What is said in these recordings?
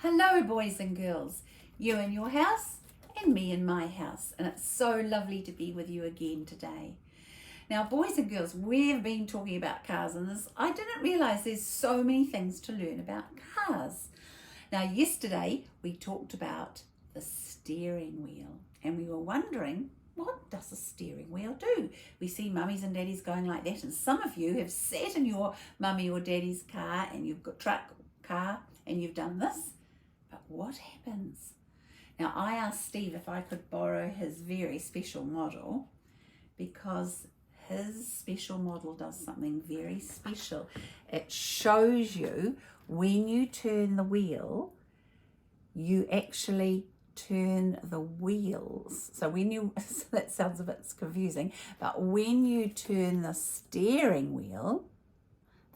Hello, boys and girls. You in your house and me in my house. And it's so lovely to be with you again today. Now, boys and girls, we've been talking about cars, and I didn't realise there's so many things to learn about cars. Now, yesterday we talked about the steering wheel, and we were wondering, what does a steering wheel do? We see mummies and daddies going like that, and some of you have sat in your mummy or daddy's car, and you've got car, and you've done this. But what happens? Now, I asked Steve if I could borrow his very special model, because his special model does something very special. It shows you when you turn the wheel, you actually turn the wheels. So when you, that sounds a bit confusing, but when you turn the steering wheel,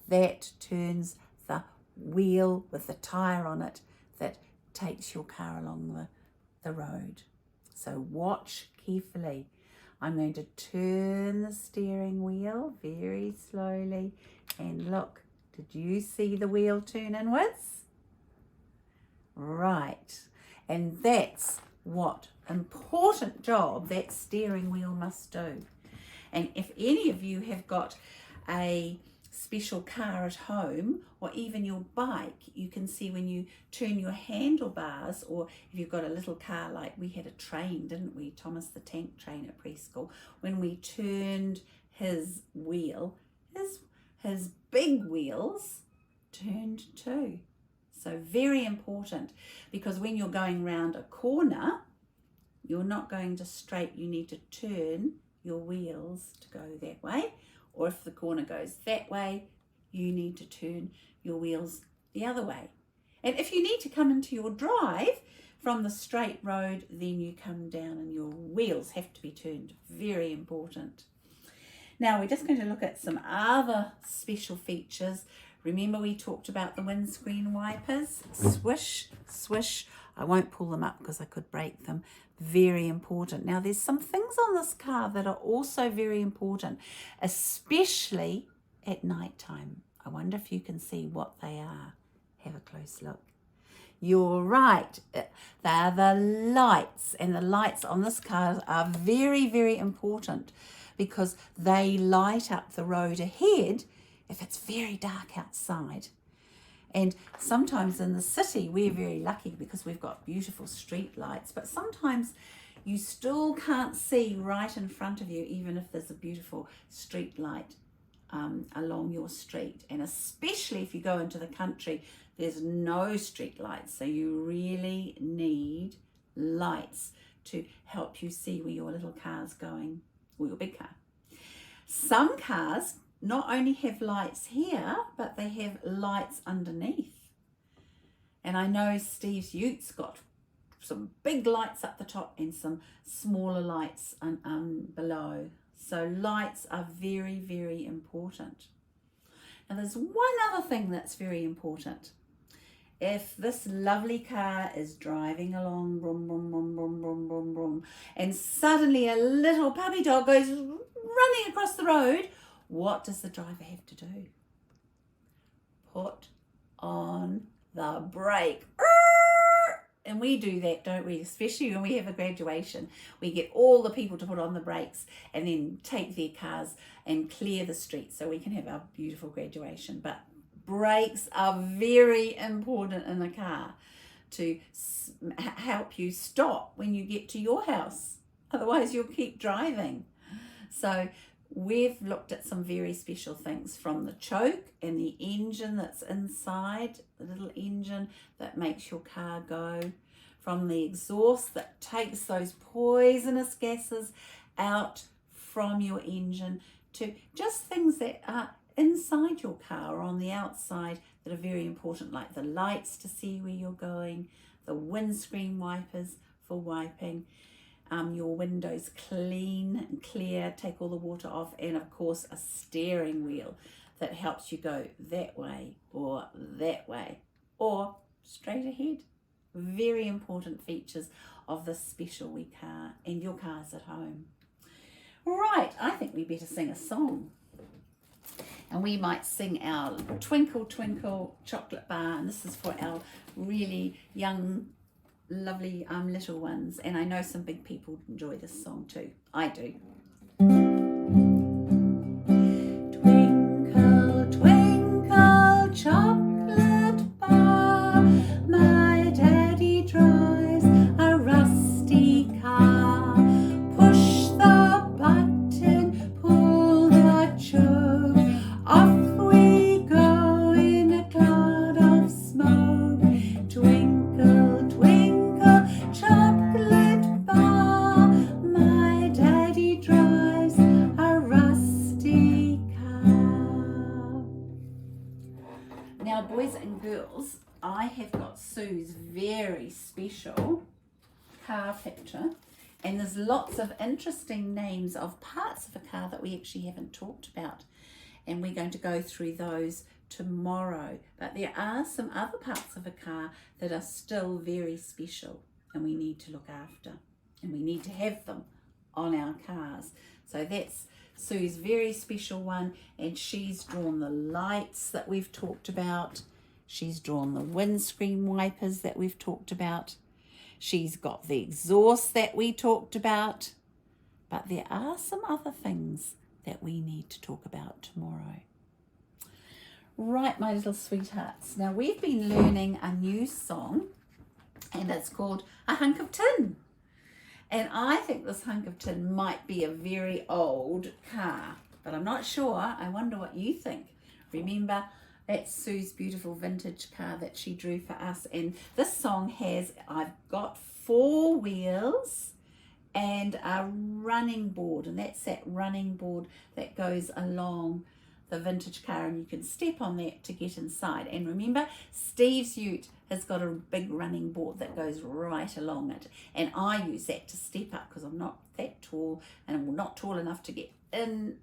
that turns the wheel with the tire on it that takes your car along the road. So watch carefully. I'm going to turn the steering wheel very slowly, and look, did you see the wheel turn inwards? Right, and that's what important job that steering wheel must do. And if any of you have got a special car at home, or even your bike, you can see when you turn your handlebars, or if you've got a little car, like we had a train, didn't we, Thomas the Tank Train at preschool, when we turned his wheel, his big wheels turned too. So very important, because when you're going round a corner, you're not going to straight, you need to turn your wheels to go that way. Or if the corner goes that way, you need to turn your wheels the other way. And if you need to come into your drive from the straight road, then you come down and your wheels have to be turned. Very important. Now we're just going to look at some other special features. Remember we talked about the windscreen wipers? Swish, swish. I won't pull them up because I could break them. Very important. Now there's some things on this car that are also very important, especially at night time. I wonder if you can see what they are. Have a close look. You're right. They are the lights, and the lights on this car are very, very important because they light up the road ahead if it's very dark outside. And sometimes in the city, we're very lucky because we've got beautiful street lights, but sometimes you still can't see right in front of you, even if there's a beautiful street light along your street. And especially if you go into the country, there's no street lights. So you really need lights to help you see where your little car's going, or your big car. Some cars not only have lights here, but they have lights underneath. And I know Steve's Utes got some big lights up the top and some smaller lights below. So lights are very, very important. Now there's one other thing that's very important. If this lovely car is driving along, brum, brum, brum, brum, brum, brum, brum, and suddenly a little puppy dog goes running across the road, what does the driver have to do? Put on the brake. And we do that, don't we? Especially when we have a graduation. We get all the people to put on the brakes and then take their cars and clear the street so we can have our beautiful graduation. But brakes are very important in a car to help you stop when you get to your house. Otherwise, you'll keep driving. So we've looked at some very special things, from the choke and the engine that's inside, the little engine that makes your car go, from the exhaust that takes those poisonous gases out from your engine, to just things that are inside your car or on the outside that are very important, like the lights to see where you're going, the windscreen wipers for wiping, your windows clean and clear, take all the water off, and of course a steering wheel that helps you go that way or straight ahead. Very important features of this special wee car and your cars at home. Right, I think we better sing a song. And we might sing our Twinkle Twinkle Chocolate Bar, and this is for our really young, lovely little ones. And I know some big people enjoy this song too. I do. Twinkle, twinkle, chocolate bar, my daddy drives a rusty car. Push the button, pull the choke, off we go in a cloud of smoke. Twinkle, twinkle, chocolate bar, my daddy drives a rusty car. Now, boys and girls, I have got Sue's very special car picture, and there's lots of interesting names of parts of a car that we actually haven't talked about, and we're going to go through those tomorrow. But there are some other parts of a car that are still very special, and we need to look after, and we need to have them on our cars. So that's Sue's very special one, and she's drawn the lights that we've talked about. She's drawn the windscreen wipers that we've talked about. She's got the exhaust that we talked about. But there are some other things that we need to talk about tomorrow. Right, my little sweethearts. Now, we've been learning a new song, and it's called A Hunk of Tin. And I think this hunk of tin might be a very old car, but I'm not sure. I wonder what you think. Remember, that's Sue's beautiful vintage car that she drew for us. And this song has, I've got 4 wheels and a running board. And that's that running board that goes along the vintage car, and you can step on that to get inside. And remember, Steve's ute has got a big running board that goes right along it, and I use that to step up because I'm not that tall, and I'm not tall enough to get into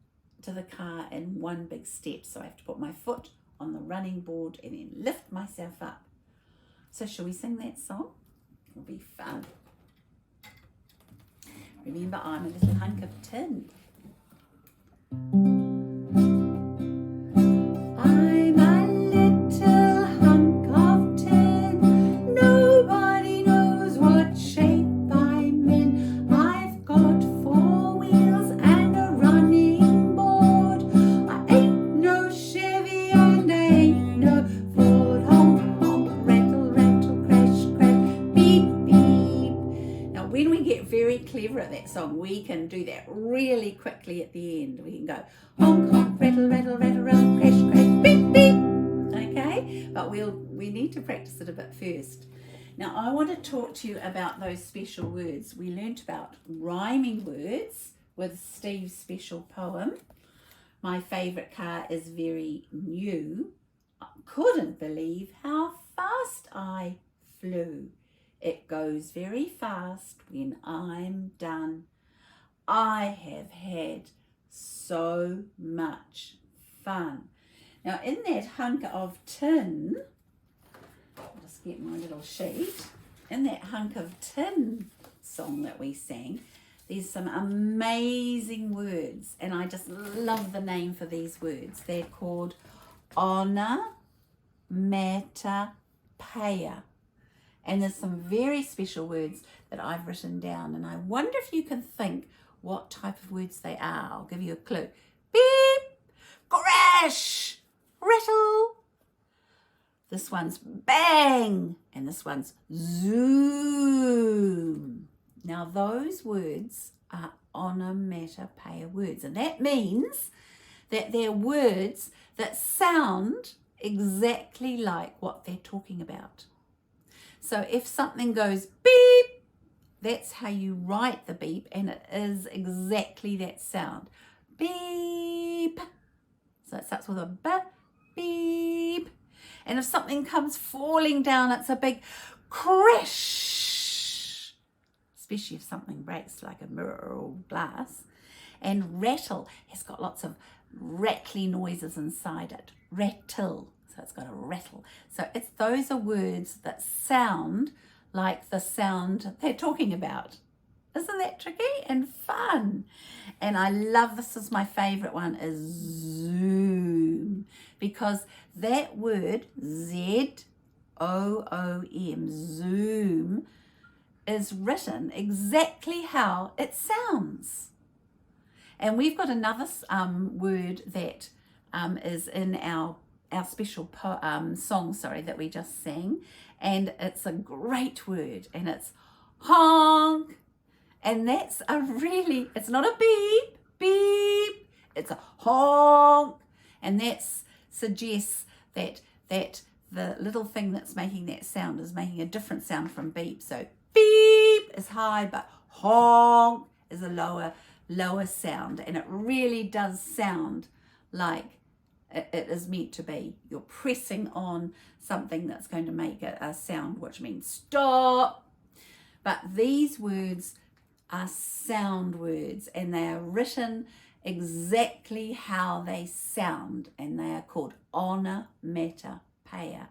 the car in one big step, so I have to put my foot on the running board and then lift myself up. So shall we sing that song? It'll be fun. Remember, I'm a little hunk of tin. I'm a little hunk of tin. Nobody knows what shape I'm in. I've got 4 wheels and a running board. I ain't no Chevy and I ain't no Ford. Honk, honk, rattle, rattle, crash, crash, beep, beep. Now, when we get very clever at that song, we can do that really quickly at the end. We can go honk, honk, rattle, rattle, rattle, rattle, crash, crash, beep, beep. Okay, but we need to practice it a bit first. Now, I want to talk to you about those special words. We learnt about rhyming words with Steve's special poem. My favourite car is very new. I couldn't believe how fast I flew. It goes very fast when I'm done. I have had so much fun. Now, in that hunk of tin, I'll just get my little sheet. In that hunk of tin song that we sang, there's some amazing words, and I just love the name for these words. They're called onomatopoeia. And there's some very special words that I've written down, and I wonder if you can think what type of words they are. I'll give you a clue. Beep, crash, rattle. This one's bang, and this one's zoom. Now, those words are onomatopoeia words, and that means that they're words that sound exactly like what they're talking about. So if something goes beep, that's how you write the beep, and it is exactly that sound. Beep. So it starts with a b, beep. And if something comes falling down, it's a big crash, especially if something breaks like a mirror or glass. And rattle has got lots of rattly noises inside it. Rattle. So it's got a rattle. So those are words that sound like the sound they're talking about. Isn't that tricky and fun? And I love, this is my favourite one, is zoom, because that word, Z-O-O-M, zoom, is written exactly how it sounds. And we've got another word that is in our special song, that we just sang, and it's a great word, and it's honk. And that's it's not a beep, beep, it's a honk. And that suggests that the little thing that's making that sound is making a different sound from beep. So beep is high, but honk is a lower sound. And it really does sound like it is meant to be. You're pressing on something that's going to make it a sound, which means stop. But these words are sound words, and they are written exactly how they sound, and they are called onomatopoeia.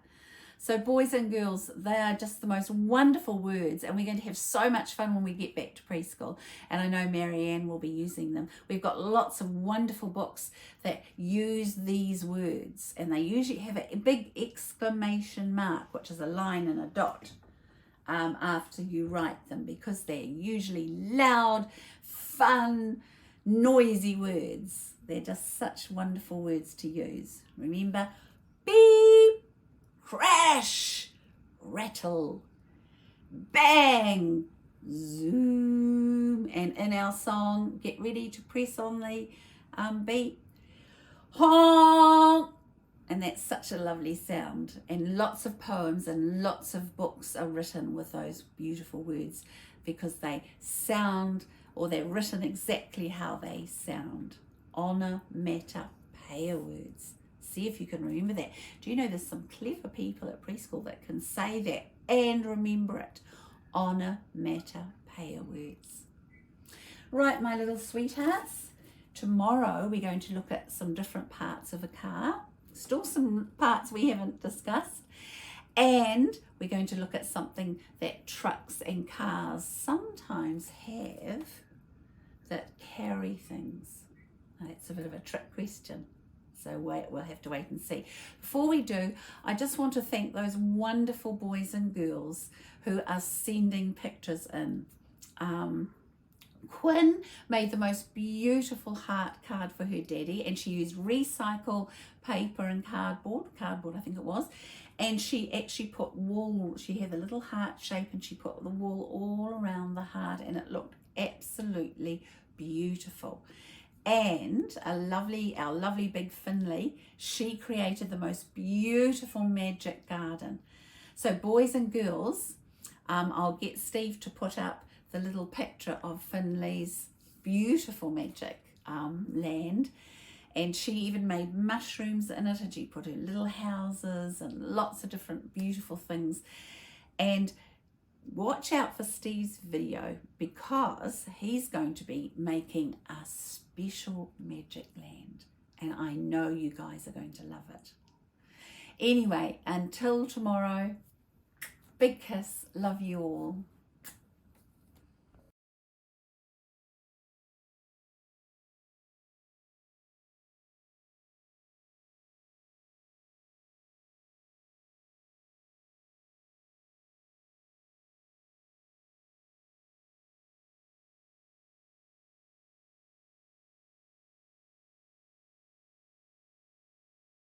So boys and girls, they are just the most wonderful words, and we're going to have so much fun when we get back to preschool, and I know Marianne will be using them. We've got lots of wonderful books that use these words, and they usually have a big exclamation mark, which is a line and a dot, after you write them, because they're usually loud, fun, noisy words. They're just such wonderful words to use. Remember, beep, crash, rattle, bang, zoom. And in our song, get ready to press on the beep, honk. And that's such a lovely sound, and lots of poems and lots of books are written with those beautiful words, because they sound, or they're written exactly how they sound. Onomatopoeia words. See if you can remember that. Do you know there's some clever people at preschool that can say that and remember it? Onomatopoeia words. Right, my little sweethearts, tomorrow we're going to look at some different parts of a car. Still some parts we haven't discussed, and we're going to look at something that trucks and cars sometimes have that carry things. That's a bit of a trick question, so we'll have to wait and see. Before we do, I just want to thank those wonderful boys and girls who are sending pictures in. Quinn made the most beautiful heart card for her daddy, and she used recycle paper and cardboard I think it was, and she actually put wool. She had a little heart shape, and she put the wool all around the heart, and it looked absolutely beautiful. And our lovely big Finley, she created the most beautiful magic garden. So boys and girls, I'll get Steve to put up the little picture of Finley's beautiful magic land, and she even made mushrooms in it, and she put in little houses and lots of different beautiful things. And watch out for Steve's video, because he's going to be making a special magic land, and I know you guys are going to love it. Anyway, until tomorrow, big kiss, love you all.